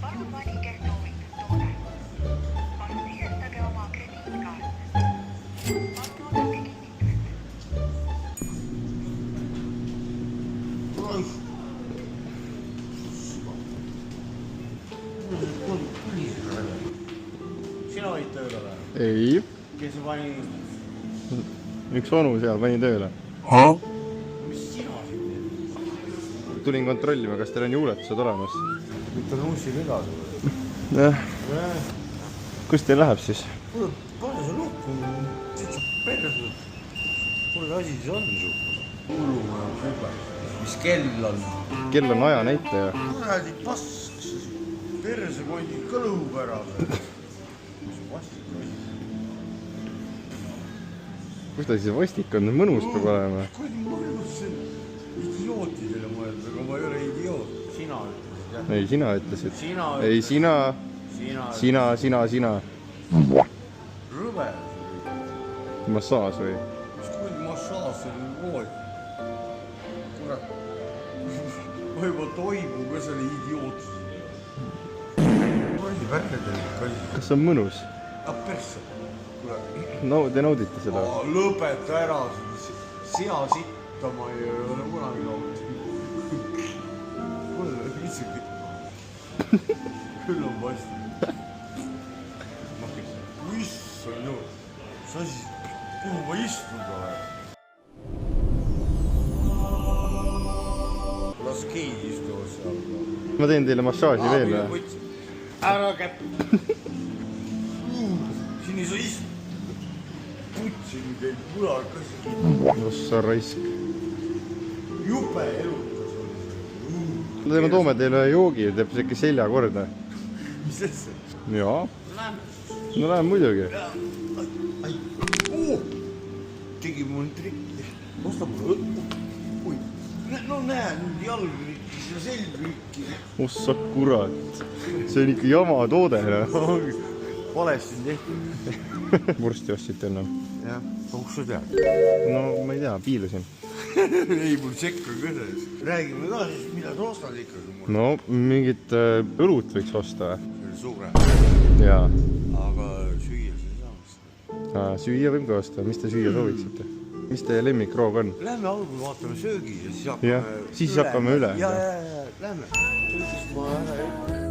Palun valige soovitud toode. Palun sisestage oma krediitkaart. Palun oodake kinnitust. Sina olid tööle või? Ei. Kes pani? Üks onu seal pani tööle. Mis sina siin teed? Tulin kontrollima, kas teil on juuletused olemas. Mitte on uusi vedada või? Jah. Kus teil läheb siis? Kuule, pane see lukku. Täitsa perse. Kuule, asi siis on su. Hullumaja süba. Mis kell on? Kell on aja näitaja. Kuradi pask. Perse kondi kõlub ära. Mis vastik on? Kus ta siis vastik on? Mõnus peab olema. Kuradi mõnus see idiootidele mõelda, aga ma ei ole idioot. Sina ütlesid, jah? Ei, sina ütlesid. Sina Ei, sina. Sina. Rõve. Massaaž või? Mis kuradi massaaž see on kood? Kurat. Ma juba toimu ka selle idiootsusega. Kuradi värdelikud kallis. Kas on mõnus? Persse. No, te naudite seda? Lõpeta ära. Sea sitta ma ei ole kunagi nautinud. Kuule, isegi. Küll on vastik. Issand ju. Sa siis, kuhu ma istuda olen? Las keegi istuvad seal. Ma teen teile massaaži veel või? Ära käpp. Siin ei saa istuda. Putsin teid pulakas. Ossa raisk. Jube elukas on. Me toome teile joogi, teeb see ikka selja korda. Mis see? Jaa. Lähme. No läheme muidugi. Tegi mul trikki. Osta mulle õttu. No näe, nüüd jalg rikkis ja selg rikkis. Ossa kurat. See on ikka jama toode. Valesti on tehtud. Vorsti ostsite enne? Jah, kus sa tead? No ma ei tea, piilusin. Ei, mul sekka kõses. Räägime ka siis, mida sa ostad ikkagi mul. No mingit õlut võiks osta. See oli suure. Jaa. Aga süüa sa ei saa. Süüa võib ka osta. Mis te süüa sooviksite? Mis teie lemmikroog on? Lähme algul vaatame söögi ja siis hakkame Jah, siis hakkame üle. Ja, lähme. Söögist ma ära ei...